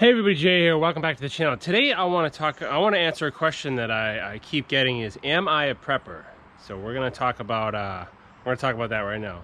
Hey everybody, Jay here. Welcome back to the channel. Today I want to answer a question that I keep getting is, am I a prepper? So we're going to talk about that right now.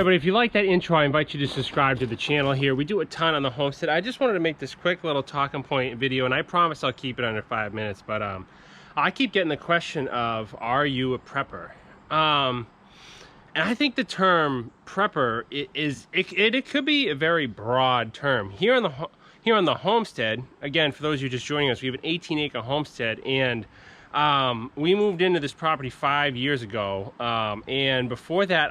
If you like that intro, I invite you to subscribe to the channel here. We do a ton on the homestead. I just wanted to make this quick little talking point video, and I promise I'll keep it under 5 minutes, but I keep getting the question of, are you a prepper? And I think the term prepper it could be a very broad term. Here on the homestead, again, for those of you just joining us, we have an 18-acre homestead, and we moved into this property 5 years ago, and before that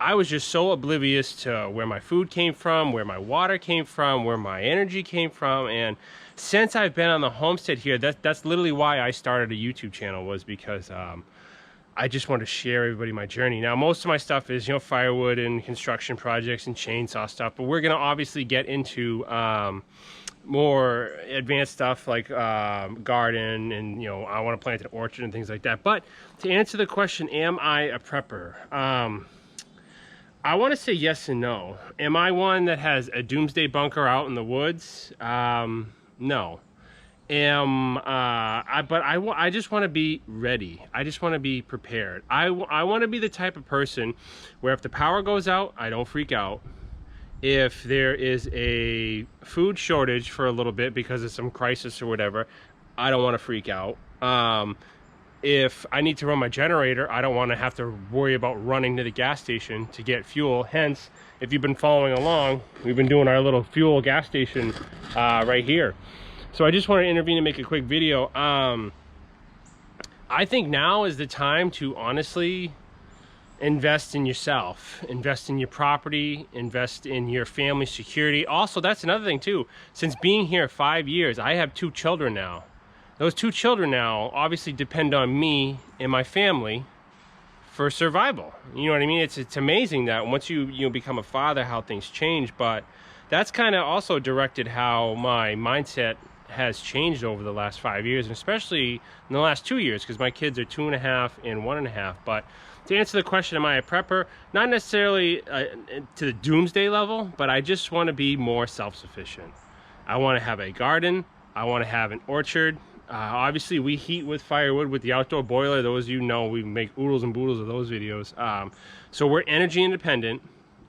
I was just so oblivious to where my food came from, where my water came from, where my energy came from. And since I've been on the homestead here, that's literally why I started a YouTube channel, was because I just wanted to share everybody my journey. Now, most of my stuff is, firewood and construction projects and chainsaw stuff, but we're going to obviously get into more advanced stuff like garden and, I want to plant an orchard and things like that. But to answer the question, am I a prepper? I want to say yes and no. Am I one that has a doomsday bunker out in the woods? No. I just want to be ready. I just want to be prepared. I want to be the type of person where if the power goes out, I don't freak out. If there is a food shortage for a little bit because of some crisis or whatever, I don't want to freak out. If I need to run my generator, I don't want to have to worry about running to the gas station to get fuel. Hence, if you've been following along, we've been doing our little fuel gas station right here. So I just want to intervene and make a quick video. I think now is the time to honestly invest in yourself, invest in your property, invest in your family security. Also, that's another thing too. Since being here 5 years, I have 2 children now. Those 2 children now obviously depend on me and my family for survival. You know what I mean? It's amazing that once you become a father, how things change. But that's kind of also directed how my mindset has changed over the last 5 years, and especially in the last 2 years, because my kids are 2.5 and 1.5. But to answer the question, am I a prepper? Not necessarily to the doomsday level, but I just want to be more self-sufficient. I want to have a garden. I want to have an orchard. Obviously, we heat with firewood with the outdoor boiler. Those of you know, we make oodles and boodles of those videos. So we're energy independent.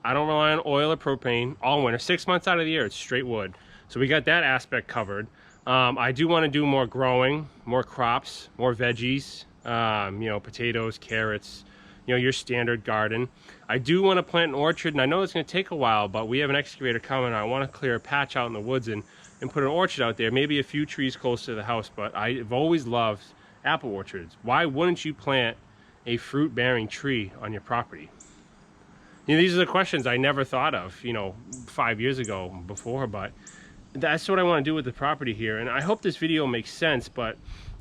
I don't rely on oil or propane all winter. 6 months out of the year, it's straight wood. So we got that aspect covered. I do want to do more growing, more crops, more veggies, potatoes, carrots, your standard garden. I do want to plant an orchard, and I know it's going to take a while, but we have an excavator coming, and I want to clear a patch out in the woods and put an orchard out there, maybe a few trees close to the house. But I've always loved apple orchards. Why wouldn't you plant a fruit-bearing tree on your property? These are the questions I never thought of, 5 years ago before, but that's what I want to do with the property here. And I hope this video makes sense, but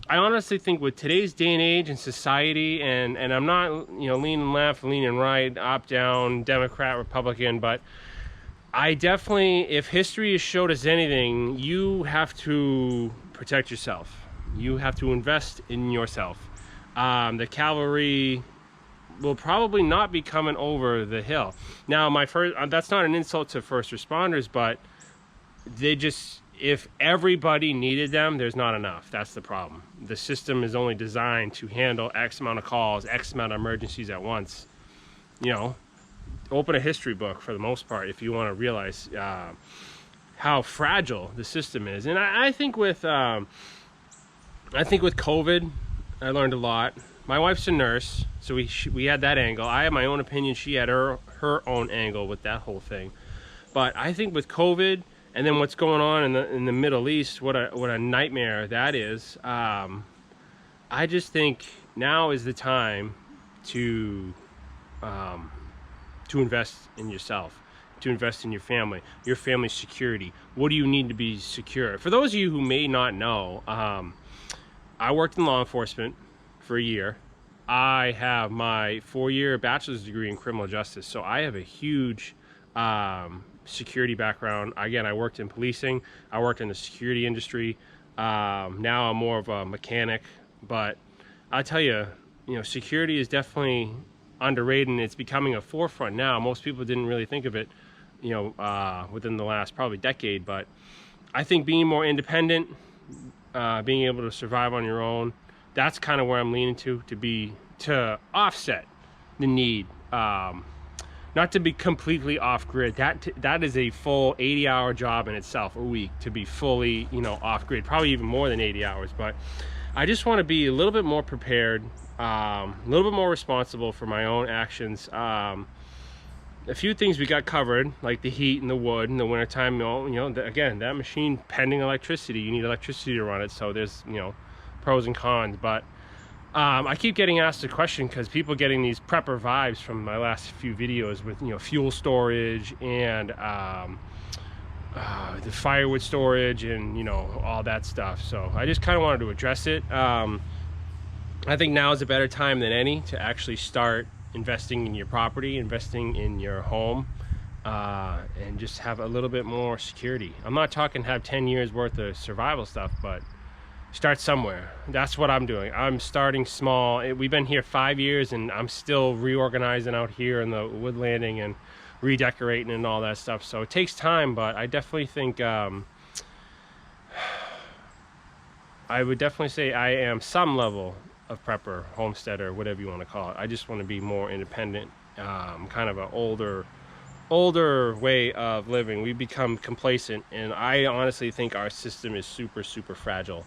I honestly think with today's day and age and society, and I'm not, leaning left, leaning right, up, down, Democrat, Republican, but I definitely, if history has showed us anything, you have to protect yourself. You have to invest in yourself. The cavalry will probably not be coming over the hill. Now, that's not an insult to first responders, but if everybody needed them, there's not enough. That's the problem. The system is only designed to handle X amount of calls, X amount of emergencies at once. Open a history book for the most part if you want to realize how fragile the system is. And I think with COVID, I learned a lot. My wife's a nurse, so we had that angle. I have my own opinion. She had her own angle with that whole thing. But I think with COVID, and then what's going on in the Middle East, what a nightmare that is. I just think now is the time to invest in yourself. to invest in your family's security? What do you need to be secure? For those of you who may not know, I worked in law enforcement for a year. I have my 4-year bachelor's degree in criminal justice, so I have a huge security background. Again, I worked in policing, I worked in the security industry. Now I'm more of a mechanic, but I tell you, security is definitely underrated, and it's becoming a forefront now. Most people didn't really think of it, within the last probably decade, but I think being more independent, being able to survive on your own, that's kind of where I'm leaning to offset the need, not to be completely off grid. That is a full 80-hour job in itself a week, to be fully, off grid, probably even more than 80 hours. But I just want to be a little bit more prepared, a little bit more responsible for my own actions. A few things we got covered, like the heat and the wood in the wintertime. Again, that machine pending electricity, you need electricity to run it, so there's pros and cons. But I keep getting asked a question because people getting these prepper vibes from my last few videos with fuel storage and the firewood storage and all that stuff. So I just kind of wanted to address it. I think now is a better time than any to actually start investing in your property, investing in your home, and just have a little bit more security. I'm not talking have 10 years worth of survival stuff, but start somewhere. That's what I'm doing. I'm starting small. We've been here 5 years, and I'm still reorganizing out here in the wood landing and redecorating and all that stuff. So it takes time, but I definitely think I would definitely say I am some level of prepper, homesteader, whatever you want to call it. I just want to be more independent, kind of an older way of living. We become complacent, and I honestly think our system is super fragile.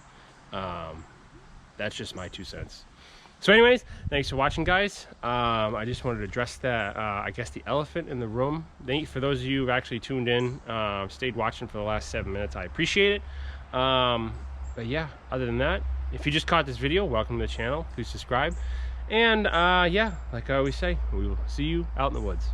That's just my 2 cents. So anyways, thanks for watching, guys. I just wanted to address that, I guess, the elephant in the room. For those of you who've actually tuned in, stayed watching for the last 7 minutes, I appreciate it. But yeah, other than that, if you just caught this video, welcome to the channel. Please subscribe. And yeah, like I always say, we will see you out in the woods.